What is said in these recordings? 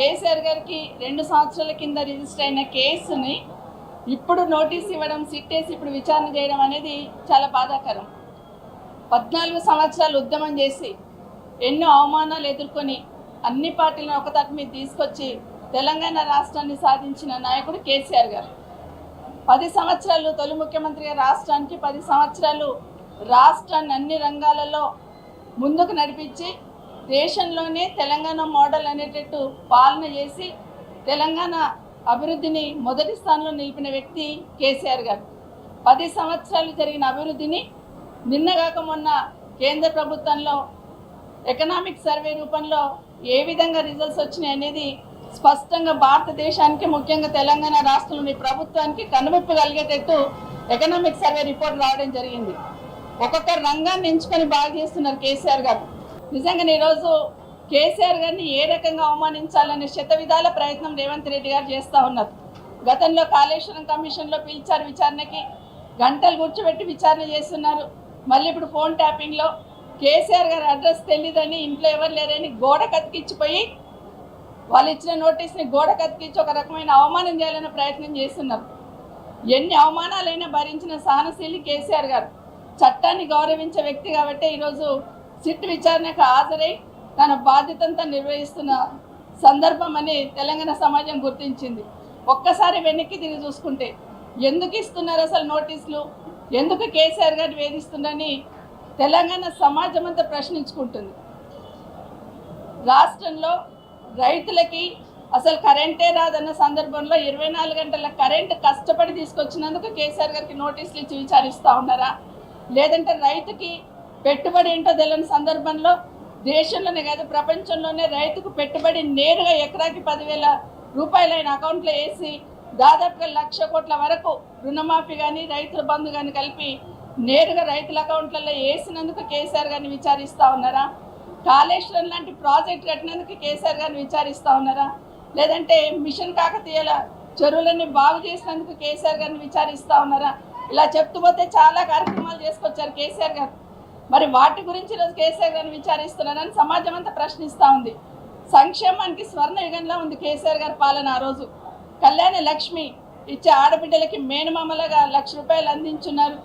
కేసీఆర్ గారికి 2 సంవత్సరాల కింద రిజిస్టర్ అయిన కేసుని ఇప్పుడు నోటీస్ ఇవ్వడం, సిట్టేసి ఇప్పుడు విచారణ చేయడం అనేది చాలా బాధాకరం. 14 సంవత్సరాలు ఉద్యమం చేసి ఎన్నో అవమానాలు ఎదుర్కొని అన్ని పార్టీలను ఒక తాటి మీద తీసుకొచ్చి తెలంగాణ రాష్ట్రాన్ని సాధించిన నాయకుడు కేసీఆర్ గారు. 10 సంవత్సరాలు తొలి ముఖ్యమంత్రిగా రాష్ట్రానికి 10 సంవత్సరాలు రాష్ట్రాన్ని అన్ని రంగాలలో ముందుకు నడిపించి దేశంలోనే తెలంగాణ మోడల్ అనేటట్టు పాలన చేసి తెలంగాణ అభివృద్ధిని మొదటి స్థానంలో నిలిపిన వ్యక్తి కేసీఆర్ గారు. 10 సంవత్సరాలు జరిగిన అభివృద్ధిని నిన్నగాక మొన్న కేంద్ర ప్రభుత్వంలో ఎకనామిక్ సర్వే రూపంలో ఏ విధంగా రిజల్ట్స్ వచ్చినాయి అనేది స్పష్టంగా భారతదేశానికి, ముఖ్యంగా తెలంగాణ రాష్ట్రంలోని ప్రభుత్వానికి కనువిప్పు కలిగేటట్టు ఎకనామిక్ సర్వే రిపోర్ట్ రావడం జరిగింది. ఒక్కొక్క రంగాన్ని ఎంచుకొని బాగా చేస్తున్నారు కేసీఆర్ గారు. నిజంగా ఈరోజు కేసీఆర్ గారిని ఏ రకంగా అవమానించాలనే శతవిధాల ప్రయత్నం రేవంత్ రెడ్డి గారు చేస్తూ ఉన్నారు. గతంలో కాళేశ్వరం కమిషన్లో పిలిచారు విచారణకి, గంటలు కూర్చోబెట్టి విచారణ చేస్తున్నారు. మళ్ళీ ఇప్పుడు ఫోన్ ట్యాపింగ్లో కేసీఆర్ గారి అడ్రస్ తెలియదని, ఇంట్లో ఎవరు లేరని గోడ కతికిచ్చిపోయి వాళ్ళు ఇచ్చిన నోటీస్ని గోడ కతికిచ్చి ఒక రకమైన అవమానం చేయాలనే ప్రయత్నం చేస్తున్నారు. ఎన్ని అవమానాలైనా భరించిన సహనశీలి కేసీఆర్ గారు. చట్టాన్ని గౌరవించే వ్యక్తి కాబట్టి ఈరోజు సిట్ విచారణకు హాజరై తన బాధ్యతంతా నిర్వహిస్తున్న సందర్భం అని తెలంగాణ సమాజం గుర్తించింది. ఒక్కసారి వెనక్కి తిరిగి చూసుకుంటే ఎందుకు ఇస్తున్నారు అసలు నోటీసులు, ఎందుకు కేసీఆర్ గారిని వేధిస్తున్నారని తెలంగాణ సమాజం అంతా ప్రశ్నించుకుంటుంది. రాష్ట్రంలో రైతులకి అసలు కరెంటే రాదన్న సందర్భంలో 24 గంటల కరెంటు కష్టపడి తీసుకొచ్చినందుకు కేసీఆర్ గారికి నోటీసులు ఇచ్చి విచారిస్తూ ఉన్నారా? లేదంటే రైతుకి పెట్టుబడి ఏంటో తెలియని సందర్భంలో దేశంలోనే కాదు ప్రపంచంలోనే రైతుకు పెట్టుబడి నేరుగా ఎకరాకి 10,000 రూపాయలు ఆయన అకౌంట్లో వేసి దాదాపుగా 1,00,000 కోట్ల వరకు రుణమాఫీ కానీ రైతుల బంధు కానీ కలిపి నేరుగా రైతుల అకౌంట్లలో వేసినందుకు కేసీఆర్ గారిని విచారిస్తూ ఉన్నారా? కాళేశ్వరం లాంటి ప్రాజెక్ట్ కట్టినందుకు కేసీఆర్ గారిని విచారిస్తూ ఉన్నారా? లేదంటే మిషన్ కాకతీయల చెరువులన్నీ బాగు చేసినందుకు కేసీఆర్ గారిని విచారిస్తూ ఉన్నారా? ఇలా చెప్తూ పోతే చాలా కార్యక్రమాలు చేసుకొచ్చారు కేసీఆర్ గారు. మరి వాటి గురించి ఈరోజు కేసీఆర్ గారిని విచారిస్తున్నారని సమాజం అంతా ప్రశ్నిస్తూ ఉంది. సంక్షేమానికి స్వర్ణ యుగంలో ఉంది కేసీఆర్ గారి పాలన. ఆ రోజు కళ్యాణ లక్ష్మి ఇచ్చే ఆడబిడ్డలకి మేనమామలుగా 1,00,000 రూపాయలు అందించున్నారు.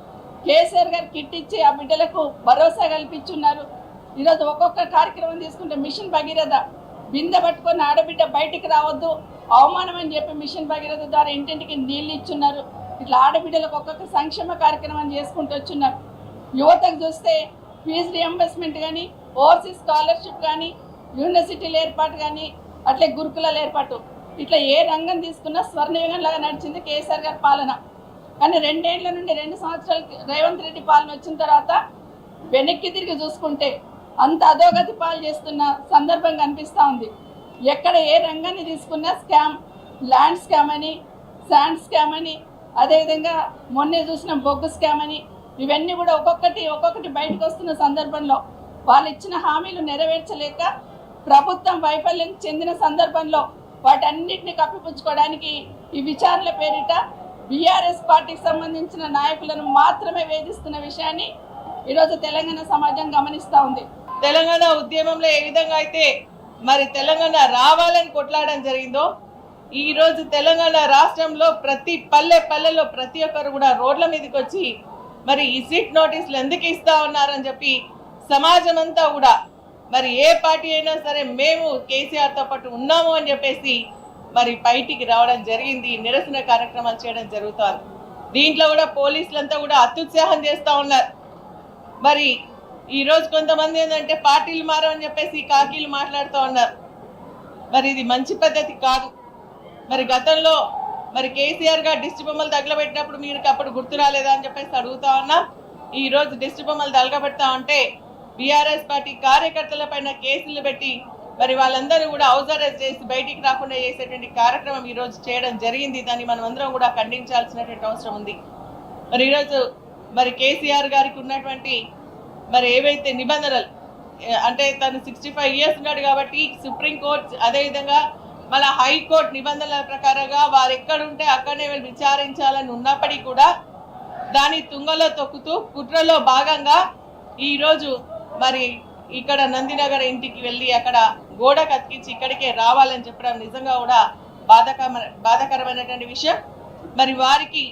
కేసీఆర్ గారు కిట్ ఇచ్చి ఆ బిడ్డలకు భరోసా కల్పించున్నారు. ఈరోజు ఒక్కొక్క కార్యక్రమం తీసుకుంటే మిషన్ భగీరథ బిందె పట్టుకొని ఆడబిడ్డ బయటికి రావద్దు, అవమానం అని చెప్పి మిషన్ భగీరథ ద్వారా ఇంటింటికి నీళ్ళు ఇచ్చున్నారు. ఇట్లా ఆడబిడ్డలకు ఒక్కొక్క సంక్షేమ కార్యక్రమం చేసుకుంటూ వచ్చున్నారు. యువతకు చూస్తే ఫీజు రియంబర్స్మెంట్ కానీ, ఓవర్సీస్ స్కాలర్షిప్ కానీ, యూనివర్సిటీల ఏర్పాటు కానీ, అట్లే గురుకులాల ఏర్పాటు, ఇట్లా ఏ రంగం తీసుకున్నా స్వర్ణయుగంలాగా నడిచింది కేసీఆర్ గారి పాలన. కానీ 2 ఏళ్ల నుండి 2 సంవత్సరాలు రేవంత్ రెడ్డి పాలన వచ్చిన తర్వాత వెనక్కి తిరిగి చూసుకుంటే అంత అధోగతి పాలు చేస్తున్న సందర్భం కనిపిస్తూ ఉంది. ఎక్కడ ఏ రంగాన్ని తీసుకున్నా స్కామ్, ల్యాండ్ స్కామ్ అని, శాండ్ స్కామ్ అని, అదేవిధంగా మొన్నే చూసిన బొగ్గు స్కామ్ అని, ఇవన్నీ కూడా ఒక్కొక్కటి బయటకు వస్తున్న సందర్భంలో వాళ్ళు ఇచ్చిన హామీలు నెరవేర్చలేక ప్రభుత్వం వైఫల్యం చెందిన సందర్భంలో వాటన్నిటిని కప్పిపుచ్చుకోవడానికి ఈ విచారణల పేరిట బీఆర్ఎస్ పార్టీకి సంబంధించిన నాయకులను మాత్రమే వేధిస్తున్న విషయాన్ని ఈరోజు తెలంగాణ సమాజం గమనిస్తూ ఉంది. తెలంగాణ ఉద్యమంలో ఏ విధంగా అయితే మరి తెలంగాణ రావాలని కొట్లాడడం జరిగిందో, ఈరోజు తెలంగాణ రాష్ట్రంలో ప్రతి పల్లెలో ప్రతి ఒక్కరు కూడా రోడ్ల మీదకి వచ్చి మరి ఈ సిట్ నోటీసులు ఎందుకు ఇస్తా ఉన్నారని చెప్పి సమాజం అంతా కూడా మరి ఏ పార్టీ అయినా సరే మేము కేసీఆర్తో పాటు ఉన్నాము అని చెప్పేసి మరి బయటికి రావడం జరిగింది. నిరసన కార్యక్రమాలు చేయడం జరుగుతుంది. దీంట్లో కూడా పోలీసులంతా కూడా అత్యుత్సాహం చేస్తూ ఉన్నారు. మరి ఈరోజు కొంతమంది ఏంటంటే పార్టీలు మారని చెప్పేసి కాకీలు మాట్లాడుతూ ఉన్నారు. మరి ఇది మంచి పద్ధతి కాదు. మరి గతంలో మరి కేసీఆర్ గారు దిష్టి బొమ్మలు తగలబెట్టినప్పుడు మీరు అప్పుడు గుర్తు రాలేదా అని చెప్పేసి అడుగుతా ఉన్నా. ఈరోజు దిష్టి బొమ్మలు తగలబెడతా ఉంటే బీఆర్ఎస్ పార్టీ కార్యకర్తల పైన కేసులు పెట్టి మరి వాళ్ళందరూ కూడా హౌస్ అరెస్ట్ చేసి బయటికి రాకుండా చేసేటువంటి కార్యక్రమం ఈరోజు చేయడం జరిగింది. దాన్ని మనం అందరం కూడా ఖండించాల్సినటువంటి అవసరం ఉంది. మరి ఈరోజు మరి కేసీఆర్ గారికి ఉన్నటువంటి మరి ఏవైతే నిబంధనలు అంటే తను 65 years ఉన్నాడు కాబట్టి సుప్రీంకోర్టు అదేవిధంగా మళ్ళీ హైకోర్టు నిబంధనల ప్రకారంగా వారు ఎక్కడుంటే అక్కడనే వీళ్ళు విచారించాలని ఉన్నప్పటికీ కూడా దాన్ని తుంగలో తొక్కుతూ కుట్రలో భాగంగా ఈరోజు మరి ఇక్కడ నందినగర్ ఇంటికి వెళ్ళి అక్కడ గోడ కతికించి ఇక్కడికే రావాలని చెప్పడం నిజంగా కూడా బాధాకరమైనటువంటి విషయం. మరి వారికి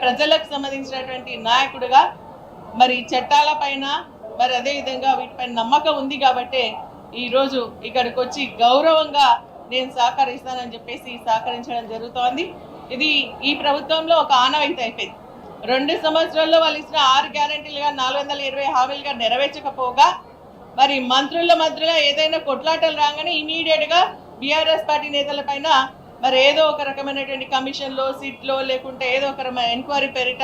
ప్రజలకు సంబంధించినటువంటి నాయకుడిగా మరి చట్టాల పైన మరి అదేవిధంగా వీటిపైన నమ్మకం ఉంది కాబట్టి ఈరోజు ఇక్కడికి వచ్చి గౌరవంగా నేను సహకరిస్తానని చెప్పేసి సహకరించడం జరుగుతోంది. ఇది ఈ ప్రభుత్వంలో ఒక ఆనవాయితీ అయిపోయింది. 2 సంవత్సరాల్లో వాళ్ళు ఇచ్చిన 6 గ్యారెంటీలుగా 420 హామీలుగా నెరవేర్చకపోగా మరి మంత్రులుగా ఏదైనా కొట్లాటలు రాగానే ఇమీడియట్గా బీఆర్ఎస్ పార్టీ నేతల పైన మరి ఏదో ఒక రకమైనటువంటి కమిషన్లో సిట్లో లేకుంటే ఏదో ఒక రకమైన ఎంక్వైరీ పేరిట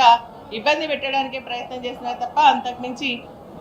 ఇబ్బంది పెట్టడానికి ప్రయత్నం చేస్తున్నారు తప్ప అంతకుమించి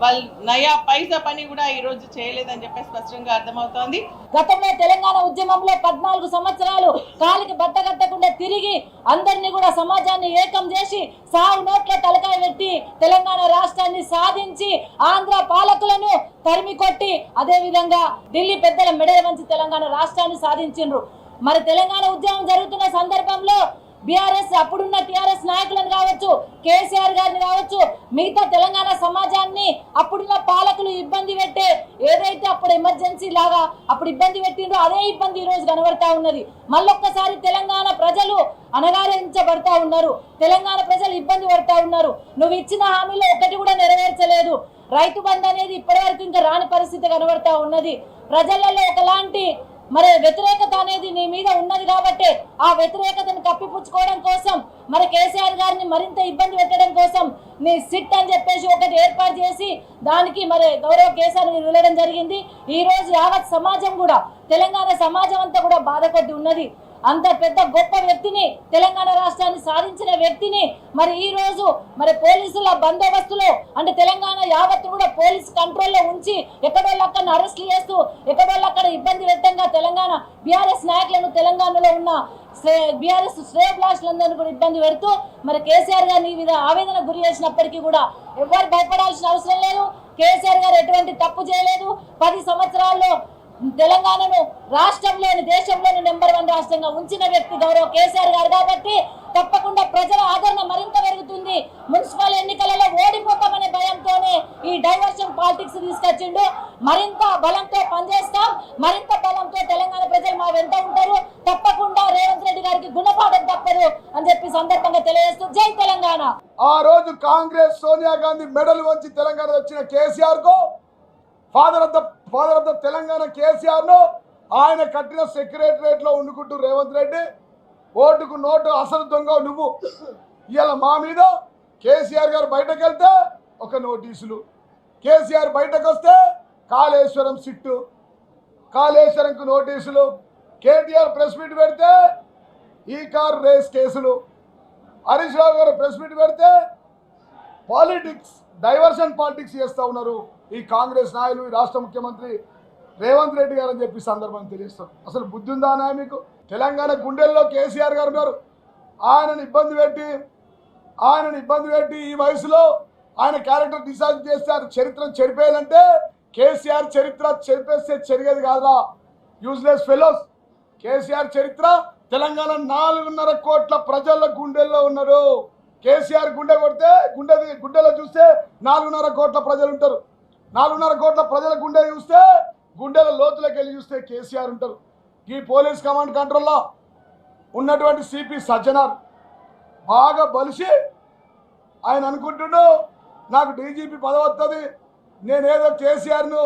వాళ్ళు నయా పైసా పని కూడా ఈ రోజు చేయలేదని చెప్పి స్పష్టంగా అర్థమవుతోంది. గతంలో తెలంగాణ ఉద్యమంలో 14 సంవత్సరాలు కాలికి బట్టగట్టకుండా తిరిగి అందరినీ కూడా సమాజాన్ని ఏకం చేసి సాగు నోట్ల తలకాయ పెట్టి తెలంగాణ రాష్ట్రాన్ని సాధించి ఆంధ్ర పాలకులను తరిమి కొట్టి అదే విధంగా ఢిల్లీ పెద్దల మెడల వంచి తెలంగాణ రాష్ట్రాన్ని సాధించిండ్రు. మరి తెలంగాణ ఉద్యమం జరుగుతున్న సందర్భంలో బీఆర్ఎస్ అప్పుడున్న టీఆర్ఎస్ నాయకులను కావచ్చు, కేసీఆర్ గారిని కావచ్చు, మిగతా తెలంగాణ సమాజాన్ని అప్పుడున్న పాలకులు ఇబ్బంది పెట్టే ఏదైతే అప్పుడు ఎమర్జెన్సీ లాగా అప్పుడు ఇబ్బంది పెట్టిండ్రో అదే ఇబ్బంది ఈ రోజు కనబడతా ఉన్నది. మళ్ళొక్కసారి తెలంగాణ ప్రజలు అనగారించబడతా ఉన్నారు, తెలంగాణ ప్రజలు ఇబ్బంది పడతా ఉన్నారు. నువ్వు ఇచ్చిన హామీలో ఒకటి కూడా నెరవేర్చలేదు. రైతు బంధు అనేది ఇప్పటివరకు ఇంకా రాని పరిస్థితి కనబడతా ఉన్నది. ప్రజలలో ఒకలాంటి మరి వ్యతిరేకత అనేది నీ మీద ఉన్నది కాబట్టి ఆ వ్యతిరేకతను కప్పిపుచ్చుకోవడం కోసం మరి కేసీఆర్ గారిని మరింత ఇబ్బంది పెట్టడం కోసం నీ సిట్ అని చెప్పేసి ఒకటి ఏర్పాటు చేసి దానికి మరి గౌరవ కేసీఆర్ వెళ్ళడం జరిగింది. ఈ రోజు యావత్ సమాజం కూడా తెలంగాణ సమాజం అంతా కూడా బాధ కొద్ది ఉన్నది. అంత పెద్ద గొప్ప వ్యక్తిని తెలంగాణ రాష్ట్రాన్ని సాధించిన వ్యక్తిని మరి ఈ రోజు మరి పోలీసుల బందోబస్తులో అంటే తెలంగాణ యావత్తు కూడా పోలీసు కంట్రోల్లో ఉంచి ఎక్కడోళ్ళక్కడ అరెస్టులు చేస్తూ ఎక్కడోళ్ళక్కడ ఇబ్బంది వ్యక్తంగా తెలంగాణ బీఆర్ఎస్ నాయకులను తెలంగాణలో ఉన్న బీఆర్ఎస్ శ్రేయోభిలాషులందరినీ కూడా ఇబ్బంది పెడుతూ మరి కేసీఆర్ గారిని ఈ విధంగా ఆవేదన గురి చేసినప్పటికీ కూడా ఎవరు భయపడాల్సిన అవసరం లేదు. కేసీఆర్ గారు ఎటువంటి తప్పు చేయలేదు. 10 సంవత్సరాల్లో తెలంగాణను రాష్ట్రంలోని దేశంలోని నెంబర్ 1 రాష్ట్రంగా ఉంచిన వ్యక్తి గౌరవ కేసీఆర్ గారు కాబట్టి తప్పకుండా ప్రజల ఆదరణ మరింత పెరుగుతుంది. మున్సిపల్ ఎన్నికలలో ఓడిపోతామనే భయంతోనే ఈ డైవర్షన్ పాలిటిక్స్ తీసుకొచ్చిండు. మరింత బలంతో పనిచేస్తాం, మరింత బలంతో తెలంగాణ ప్రజలు మా వెంట ఉంటారు. తప్పకుండా రేవంత్ రెడ్డి గారికి గుణపాఠం తప్పదు అని చెప్పి సందర్భంగా తెలియజేస్తూ జై తెలంగాణ. ఆ రోజు కాంగ్రెస్ సోనియా గాంధీ మెడల్ వంచి తెలంగాణ వచ్చిన కేసీఆర్ కు father of the Telangana KCR ను ఆయన కట్టిన సెక్రటరియట్ లో ఉండుకుంటూ రేవంత్ రెడ్డి ఓటుకు నోటు అసలు దొంగ నువ్వు ఇవాళ మా మీద కేసీఆర్ గారు బయటకు వెళ్తే ఒక నోటీసులు, కేసీఆర్ బయటకు వస్తే కాళేశ్వరం సిట్టు, కాళేశ్వరంకు నోటీసులు, కేటీఆర్ ప్రెస్ మీట్ పెడితే ఈ కార్ రేస్ కేసులు, హరీష్ రావు గారు ప్రెస్ మీట్ పెడితే పాలిటిక్స్ డైవర్షన్ పాలిటిక్స్ చేస్తూ ఉన్నారు ఈ కాంగ్రెస్ నాయకులు, ఈ రాష్ట్ర ముఖ్యమంత్రి రేవంత్ రెడ్డి గారు అని చెప్పి సందర్భంగా తెలియస్తారు. అసలు బుద్ధి ఉందా అన్నా మీకు? తెలంగాణ గుండెల్లో కేసీఆర్ గారు ఉన్నారు. ఆయనను ఇబ్బంది పెట్టి ఈ వయసులో ఆయన క్యారెక్టర్ డిసైడ్ చేస్తే చరిత్రను చెరిపేయాలంటే కేసీఆర్ చరిత్ర చెరిపేస్తే చెరిగేది కాదురా యూజ్లెస్ ఫెలోస్. కేసీఆర్ చరిత్ర తెలంగాణ 4.5 కోట్ల ప్రజల గుండెల్లో ఉన్నారు. కేసీఆర్ గుండె కొడితే గుండెలో చూస్తే 4.5 కోట్ల ప్రజలు ఉంటారు. 4.5 కోట్ల ప్రజల గుండె చూస్తే గుండెల లోతులకు వెళ్ళి చూస్తే కేసీఆర్ ఉంటారు. ఈ పోలీస్ కమాండ్ కంట్రోల్లో ఉన్నటువంటి సిపి సజ్జనార్ బాగా బలిసి ఆయన అనుకుంటున్నాడు నాకు డీజీపీ పదవి వస్తుంది, నేనేదో కేసీఆర్ను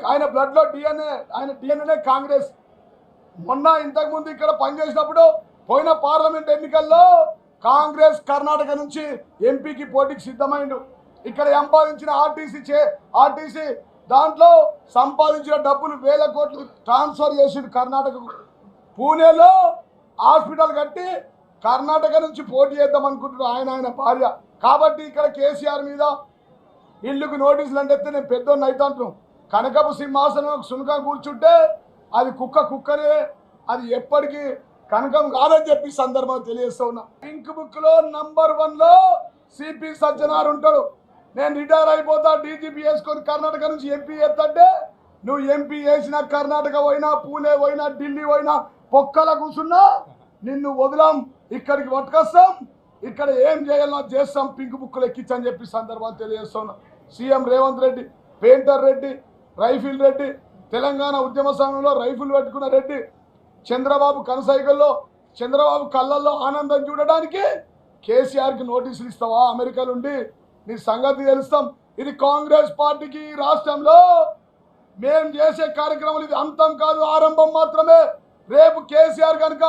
ఆయన బ్లడ్లో డిఎన్ఏనే కాంగ్రెస్. మొన్న ఇంతకుముందు ఇక్కడ పనిచేసినప్పుడు పోయిన పార్లమెంట్ ఎన్నికల్లో కాంగ్రెస్ కర్ణాటక నుంచి ఎంపీకి పోటీకి సిద్ధమైండు. ఇక్కడ సంపాదించిన ఆర్టీసీ దాంట్లో సంపాదించిన డబ్బులు 1000 కోట్లు ట్రాన్స్ఫర్ చేసిండు కర్ణాటకకు. పూణేలో హాస్పిటల్ కట్టి కర్ణాటక నుంచి పోటీ చేద్దాం అనుకుంటున్నాడు ఆయన భార్య. కాబట్టి ఇక్కడ కేసీఆర్ మీద ఇల్లుకు నోటీసులు అంటే నేను పెద్దోడిని అయితే అంటున్నాం. కనకపు సింహాసనం సునకం కూర్చుంటే అది కుక్కనే, అది ఎప్పటికీ కనకం కాదని చెప్పి సందర్భంగా తెలియజేస్తా ఉన్నా. పింక్ బుక్ లో నంబర్ 1లో సిపి సజ్జనార్ ఉంటాడు. నేను రిటైర్ అయిపోతా డీజీపీ వేసుకొని కర్ణాటక నుంచి ఎంపీ చేస్తుంటే నువ్వు ఎంపీ వేసిన కర్ణాటక పోయినా, పూణే పోయినా, ఢిల్లీ పోయినా, పొక్కల కూర్చున్నా నిన్ను వదిలాం, ఇక్కడికి పట్టుకొస్తాం, ఇక్కడ ఏం చేయాలో చేస్తాం, పింక్ బుక్లు ఎక్కించని చెప్పి సందర్భాలు తెలియజేస్తున్నా. CM Revanth Reddy, painter Reddy, rifle Reddy, Telangana ఉద్యమ సమయంలో రైఫిల్ పెట్టుకున్న రెడ్డి, చంద్రబాబు కనసైకల్లో చంద్రబాబు కళ్ళల్లో ఆనందం చూడడానికి కేసీఆర్కి నోటీసులు ఇస్తావా? అమెరికా నుండి నీ సంగతి తెలుస్తాం. ఇది కాంగ్రెస్ పార్టీకి ఈ రాష్ట్రంలో మేము చేసే కార్యక్రమాలు ఇది అంతం కాదు, ఆరంభం మాత్రమే. రేపు కేసీఆర్ కనుక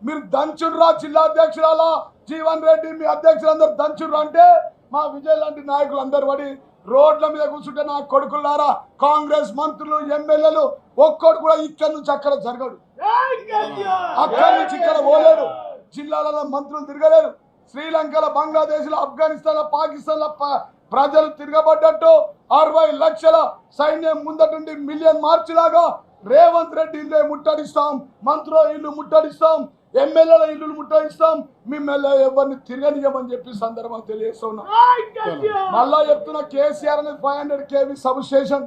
మీరు దంచుడ్రా, జిల్లా అధ్యక్షురాలా జీవన్ రెడ్డి మీ అధ్యక్షులందరూ దంచుడ్రా అంటే మా విజయ్ లాంటి నాయకులు అందరు పడి రోడ్ల మీద కూర్చుంటే నా కొడుకులారా, కాంగ్రెస్ మంత్రులు ఎమ్మెల్యేలు ఒక్కడు కూడా ఇక్కడి నుంచి అక్కడ జరగడు, అక్కడి నుంచి ఇక్కడ పోలేడు, జిల్లాలలో మంత్రులు తిరగలేరు. శ్రీలంకలో, బంగ్లాదేశ్లో, ఆఫ్ఘనిస్తాన్లో, పాకిస్తాన్లో ప్రజలు తిరగబడ్డట్టు 60 లక్షల సైన్యం ముందటుండి మిలియన్ మార్చ్ లాగా రేవంత్ రెడ్డి ఇల్లు ముట్టడిస్తాం, మంత్రుల ఇల్లు ముట్టడిస్తాం, ఎమ్మెల్యేల ఇల్లు ముట్టడిస్తాం, మిమ్మల్ని ఎవరిని తిరగనియమని చెప్పి సందర్భంగా తెలియజేస్తున్నా. మళ్ళా చెప్తున్నా, కేసీఆర్ అనేది 500 kV substation,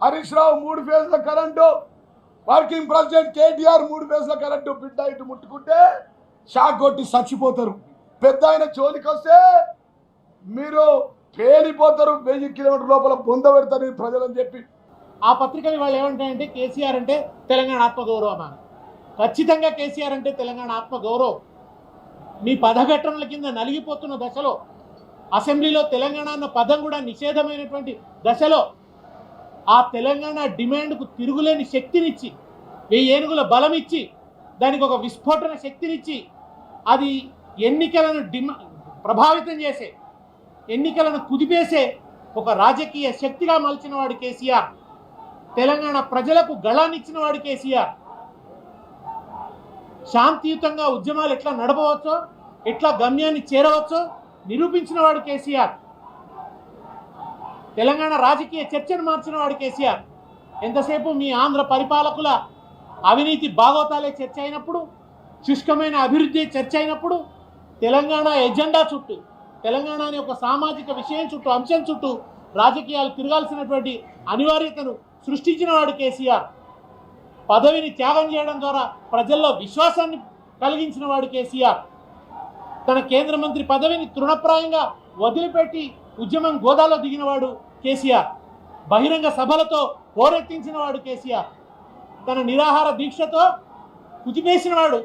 Harish Rao 3 ఫేజ్ల కరెంటు, వర్కింగ్ ప్రెసిడెంట్ కేటీఆర్ 3 ఫేజ్ల కరెంటు. బిడ్డ ఇటు ముట్టుకుంటే షాక్ కొట్టి చచ్చిపోతారు. పెద్ద ఆయన జోలికి వస్తే మీరు పేలిపోతారు, 1000 కిలోమీటర్ లోపల బొంద పెడతారు ప్రజలని చెప్పి. ఆ పత్రికలు వాళ్ళు ఏమంటాయంటే కేసీఆర్ అంటే తెలంగాణ ఆత్మగౌరవం అని. ఖచ్చితంగా కేసీఆర్ అంటే తెలంగాణ ఆత్మగౌరవం. మీ పదఘటనల కింద నలిగిపోతున్న దశలో, అసెంబ్లీలో తెలంగాణ అన్న పదం కూడా నిషేధమైనటువంటి దశలో ఆ తెలంగాణ డిమాండ్కు తిరుగులేని శక్తినిచ్చి, 1000 ఏనుగుల బలం ఇచ్చి, దానికి ఒక విస్ఫోటన శక్తినిచ్చి, అది ఎన్నికలను ప్రభావితం చేసే, ఎన్నికలను కుదిపేసే ఒక రాజకీయ శక్తిగా మలిచిన వాడు కేసీఆర్. తెలంగాణ ప్రజలకు గళాన్నిచ్చిన వాడు కేసీఆర్. శాంతియుతంగా ఉద్యమాలు ఎట్లా నడపవచ్చో, ఎట్లా గమ్యాన్ని చేరవచ్చో నిరూపించిన వాడు కేసీఆర్. తెలంగాణ రాజకీయ చర్చను మార్చిన వాడు కేసీఆర్. ఎంతసేపు మీ ఆంధ్ర పరిపాలకుల అవినీతి బాగోతాలే చర్చ అయినప్పుడు, శుష్కమైన అభివృద్ధి చర్చ అయినప్పుడు, తెలంగాణ ఎజెండా చుట్టూ, తెలంగాణ అనే ఒక సామాజిక విషయం చుట్టూ, అంశం చుట్టూ రాజకీయాలు తిరగాల్సినటువంటి అనివార్యతను సృష్టించిన వాడు కేసీఆర్. పదవిని త్యాగం చేయడం ద్వారా ప్రజల్లో విశ్వాసాన్ని కలిగించిన వాడు కేసీఆర్. తన కేంద్ర మంత్రి పదవిని తృణప్రాయంగా వదిలిపెట్టి ఉద్యమం గోదాలో దిగినవాడు కేసీఆర్. బహిరంగ సభలతో హోరెత్తించిన వాడు కేసీఆర్. తన నిరాహార దీక్షతో కుదిపేసినవాడు,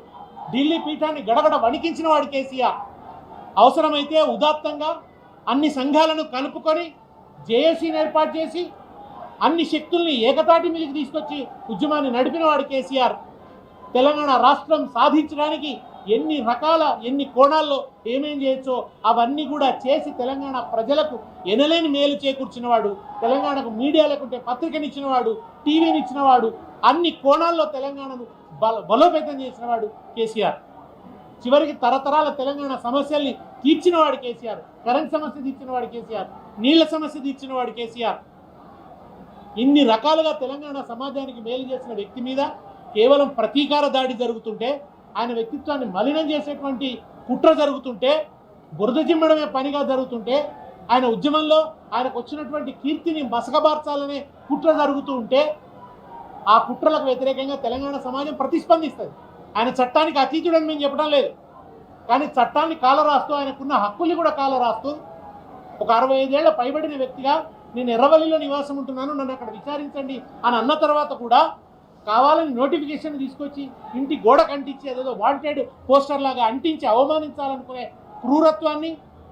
ఢిల్లీ పీఠాన్ని గడగడ వణికించిన వాడు కేసీఆర్. అవసరమైతే ఉదాత్తంగా అన్ని సంఘాలను కలుపుకొని జేఏసీని ఏర్పాటు చేసి అన్ని శక్తుల్ని ఏకతాటి మీదకి తీసుకొచ్చి ఉద్యమాన్ని నడిపినవాడు కేసీఆర్. తెలంగాణ రాష్ట్రం సాధించడానికి ఎన్ని కోణాల్లో ఏమేం చేయొచ్చో అవన్నీ కూడా చేసి తెలంగాణ ప్రజలకు ఎనలేని మేలు చేకూర్చినవాడు. తెలంగాణకు మీడియా లేకుంటే పత్రికనిచ్చినవాడు, టీవీనిచ్చినవాడు, అన్ని కోణాల్లో తెలంగాణను బలోపేతం చేసినవాడు కేసీఆర్. చివరికి తరతరాల తెలంగాణ సమస్యల్ని తీర్చినవాడు కేసీఆర్. కరెంట్ సమస్య తీర్చినవాడు కేసీఆర్. నీళ్ల సమస్య తీర్చినవాడు కేసీఆర్. ఇన్ని రకాలుగా తెలంగాణ సమాజానికి మేలు చేసిన వ్యక్తి మీద కేవలం ప్రతీకార దాడి జరుగుతుంటే, ఆయన వ్యక్తిత్వాన్ని మలినం చేసేటువంటి కుట్ర జరుగుతుంటే, బురద జిమ్మడమే పనిగా జరుగుతుంటే, ఆయన ఉద్యమంలో ఆయనకు వచ్చినటువంటి కీర్తిని మసకబార్చాలనే కుట్ర జరుగుతూ ఉంటే, ఆ కుట్రలకు వ్యతిరేకంగా తెలంగాణ సమాజం ప్రతిస్పందిస్తుంది. ఆయన చట్టానికి అతీతుడని మేము చెప్పడం లేదు, కానీ చట్టాన్ని కాలరాస్తూ, ఆయనకున్న హక్కుల్ని కూడా కాలరాస్తూ, ఒక 65 ఏళ్ల పైబడిన వ్యక్తిగా నేను ఎర్రవల్లిలో నివాసం ఉంటున్నాను, నన్ను అక్కడ విచారించండి అని అన్న తర్వాత కూడా కావాలని నోటిఫికేషన్ తీసుకొచ్చి ఇంటి గోడ కంటించి అదేదో వాంటెడ్ పోస్టర్ లాగా అంటించి అవమానించాలనుకునే క్రూరత్వాన్ని,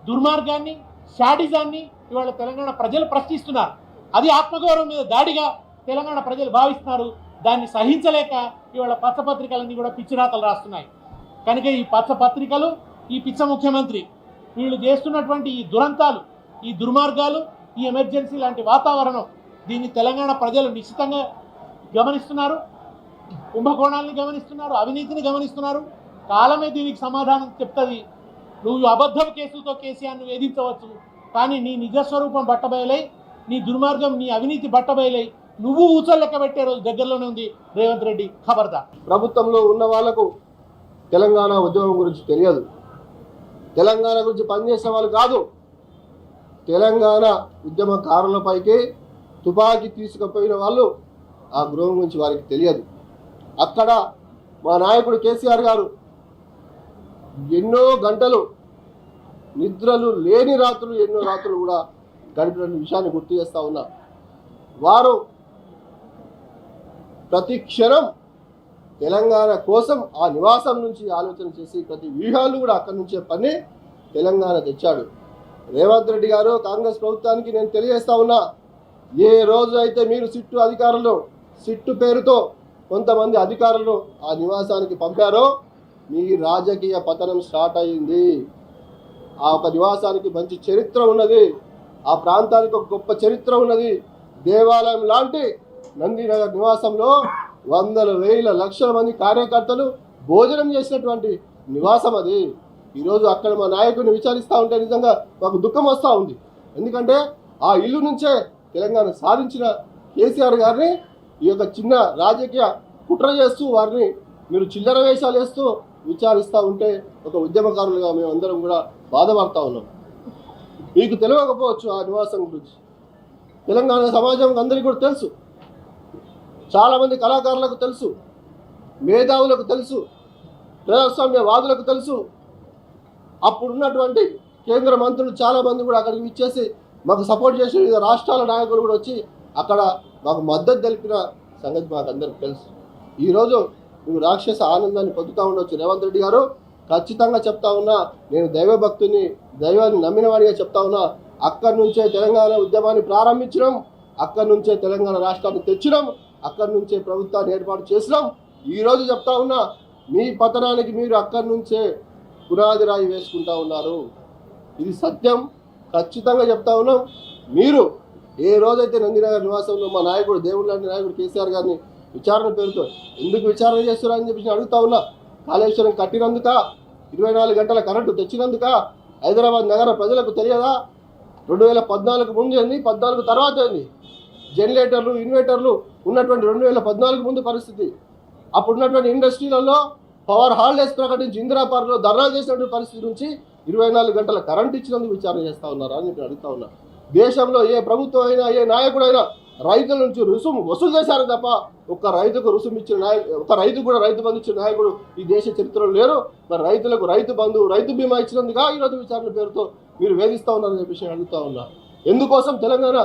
దుర్మార్గాన్ని, శాడిజాన్ని ఇవాళ తెలంగాణ ప్రజలు ప్రశ్నిస్తున్నారు. అది ఆత్మగౌరవం మీద దాడిగా తెలంగాణ ప్రజలు భావిస్తున్నారు. దాన్ని సహించలేక ఇవాళ పచ్చపత్రికలన్నీ కూడా పిచ్చిరాతలు రాస్తున్నాయి. కనుక ఈ పచ్చపత్రికలు, ఈ పిచ్చ ముఖ్యమంత్రి వీళ్ళు చేస్తున్నటువంటి ఈ దురంతాలు, ఈ దుర్మార్గాలు, ఈ ఎమర్జెన్సీ లాంటి వాతావరణం, దీన్ని తెలంగాణ ప్రజలు నిశ్చితంగా గమనిస్తున్నారు. కుంభకోణాలని గమనిస్తున్నారు, అవినీతిని గమనిస్తున్నారు. కాలమే దీనికి సమాధానం చెప్తుంది. నువ్వు అబద్ధపు కేసులతో కేసీఆర్ను వేధించవచ్చు, కానీ నీ నిజస్వరూపం బట్టబయలై, నీ దుర్మార్గం, నీ అవినీతి బట్టబయలై నువ్వు ఊచలు లెక్క పెట్టే రోజు దగ్గరలోనే ఉంది. రేవంత్ రెడ్డి ఖబర్దార్. ప్రభుత్వంలో ఉన్న వాళ్లకు తెలంగాణ ఉద్యమం గురించి తెలియదు, తెలంగాణ గురించి పనిచేసే వాళ్ళు కాదు. తెలంగాణ ఉద్యమకారులపైకి తుపాకీ తీసుకుపోయిన వాళ్ళు ఆ గృహం గురించి వారికి తెలియదు. అక్కడ మా నాయకుడు కేసీఆర్ గారు ఎన్నో గంటలు, నిద్రలు లేని రాత్రులు, ఎన్నో రాత్రులు కూడా గడిపిన విషయాన్ని గుర్తు చేస్తూ ఉన్నా. వారు ప్రతి క్షణం తెలంగాణ కోసం ఆ నివాసం నుంచి ఆలోచన చేసి ప్రతి వ్యూహాలు కూడా అక్కడి నుంచే పని తెలంగాణ తెచ్చాడు. రేవంత్ రెడ్డి గారు, కాంగ్రెస్ ప్రభుత్వానికి నేను తెలియజేస్తా ఉన్నా, ఏ రోజు అయితే మీరు సిట్టు పేరుతో కొంతమంది అధికారులను ఆ నివాసానికి పంపారో మీ రాజకీయ పతనం స్టార్ట్ అయ్యింది. ఆ ఒక నివాసానికి మంచి చరిత్ర ఉన్నది, ఆ ప్రాంతానికి ఒక గొప్ప చరిత్ర ఉన్నది. దేవాలయం లాంటి నందినగర్ నివాసంలో వందల వేల లక్షల మంది కార్యకర్తలు భోజనం చేసినటువంటి నివాసం అది. ఈరోజు అక్కడ మా నాయకుడిని విచారిస్తూ ఉంటే నిజంగా మాకు దుఃఖం వస్తూ ఉంది. ఎందుకంటే ఆ ఇల్లు నుంచే తెలంగాణ సాధించిన కేసీఆర్ గారిని ఈ యొక్క చిన్న రాజకీయ కుట్ర చేస్తూ వారిని మీరు చిల్లర వేషాలు వేస్తూ విచారిస్తూ ఉంటే ఒక ఉద్యమకారులుగా మేము అందరం కూడా బాధపడతా ఉన్నాం. మీకు తెలియకపోవచ్చు ఆ నివాసం గురించి. తెలంగాణ సమాజం అందరికీ కూడా తెలుసు, చాలామంది కళాకారులకు తెలుసు, మేధావులకు తెలుసు, ప్రజాస్వామ్యవాదులకు తెలుసు. అప్పుడున్నటువంటి కేంద్ర మంత్రులు చాలామంది కూడా అక్కడికి ఇచ్చేసి మాకు సపోర్ట్ చేసి వివిధ రాష్ట్రాల నాయకులు కూడా వచ్చి అక్కడ మాకు మద్దతు తెలిపిన సంగతి మాకు అందరికీ తెలుసు. ఈరోజు నువ్వు రాక్షస ఆనందాన్ని పొందుతూ ఉండొచ్చు రేవంత్ రెడ్డి గారు. ఖచ్చితంగా చెప్తా ఉన్నా, నేను దైవభక్తుని, దైవాన్ని నమ్మిన వాడిగా చెప్తా ఉన్నా. అక్కడి నుంచే తెలంగాణ ఉద్యమాన్ని ప్రారంభించడం, అక్కడి నుంచే తెలంగాణ రాష్ట్రాన్ని తెచ్చడం, అక్కడి నుంచే ప్రభుత్వాన్ని ఏర్పాటు చేసినాం. ఈరోజు చెప్తా ఉన్నా, మీ పతనానికి మీరు అక్కడి నుంచే పునాది రాయి వేసుకుంటా ఉన్నారు. ఇది సత్యం. ఖచ్చితంగా చెప్తా ఉన్నాం. మీరు ఏ రోజైతే నందినగర్ నివాసంలో మా నాయకుడు, దేవుడు లాంటి నాయకుడు కేసీఆర్ గారిని విచారణ పేరుతో ఎందుకు విచారణ చేస్తున్నారని చెప్పి అడుగుతా ఉన్నా. కాళేశ్వరం కట్టినందుక, 24 గంటల కరెంటు తెచ్చినందుక హైదరాబాద్ నగర ప్రజలకు తెలియదా? 2014 ముందు ఏంది, 14 తర్వాత ఏంది? జనరేటర్లు, ఇన్వర్టర్లు ఉన్నటువంటి 2014 ముందు పరిస్థితి. అప్పుడున్నటువంటి ఇండస్ట్రీలలో పవర్ హాలిడేస్ ప్రకటించి ఇందిరా పార్క్లో ధర్నాలు చేసినటువంటి పరిస్థితి నుంచి 24 గంటల కరెంట్ ఇచ్చినందుకు విచారణ చేస్తూ ఉన్నారా అని నేను అడుగుతా ఉన్నా. దేశంలో ఏ ప్రభుత్వం అయినా, ఏ నాయకుడైనా రైతుల నుంచి రుసుము వసూలు చేశారు తప్ప ఒక్క రైతుకు రుసుము ఇచ్చిన ఒక రైతు కూడా రైతు బంధు ఇచ్చిన నాయకుడు ఈ దేశ చరిత్రలో లేరు. మరి రైతులకు రైతు బంధు, రైతు బీమా ఇచ్చినందుగా ఈరోజు విచారణ పేరుతో మీరు వేధిస్తూ ఉన్నారని చెప్పేసి నేను అడుగుతా ఉన్నా. ఎందుకోసం తెలంగాణ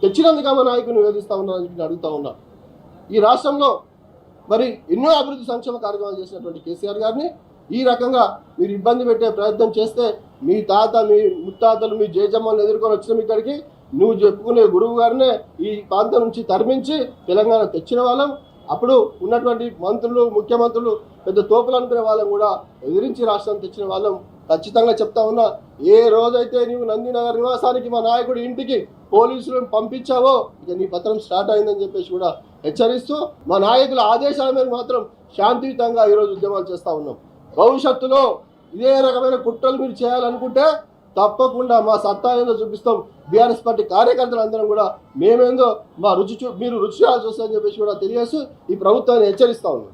తెచ్చినందుగా మా నాయకుని వేధిస్తూ ఉన్నారని చెప్పి నేను అడుగుతా ఉన్నా. ఈ రాష్ట్రంలో మరి ఎన్నో అభివృద్ధి సంక్షేమ కార్యక్రమాలు చేసినటువంటి కేసీఆర్ గారిని ఈ రకంగా మీరు ఇబ్బంది పెట్టే ప్రయత్నం చేస్తే మీ తాత, మీ ముత్తాతలు, మీ జేజమ్మలను ఎదుర్కొని వచ్చిన ఇక్కడికి నువ్వు చెప్పుకునే గురువు గారినే ఈ ప్రాంతం నుంచి తరిమించి తెలంగాణ తెచ్చిన వాళ్ళం. అప్పుడు ఉన్నటువంటి మంత్రులు, ముఖ్యమంత్రులు పెద్ద తోపులు అనుకునే వాళ్ళం కూడా ఎదిరించి రాష్ట్రాన్ని తెచ్చిన వాళ్ళం. ఖచ్చితంగా చెప్తా ఉన్నా, ఏ రోజైతే నీవు నందినగర్ నివాసానికి మా నాయకుడి ఇంటికి పోలీసులను పంపించావో ఇక నీ పత్రం స్టార్ట్ అయిందని చెప్పేసి కూడా హెచ్చరిస్తూ మా నాయకుల ఆదేశాల మీద మాత్రం శాంతియుతంగా ఈరోజు ఉద్యమాలు చేస్తూ ఉన్నాం. భవిష్యత్తులో ఇదే రకమైన కుట్రలు మీరు చేయాలనుకుంటే తప్పకుండా మా సత్తా ఏందో చూపిస్తాం. బీఆర్ఎస్ పార్టీ కార్యకర్తలు అందరం కూడా మేమేందో మా మీరు రుచి చూస్తారని చెప్పేసి కూడా తెలియజేస్తూ ఈ ప్రభుత్వాన్ని హెచ్చరిస్తా ఉన్నాం.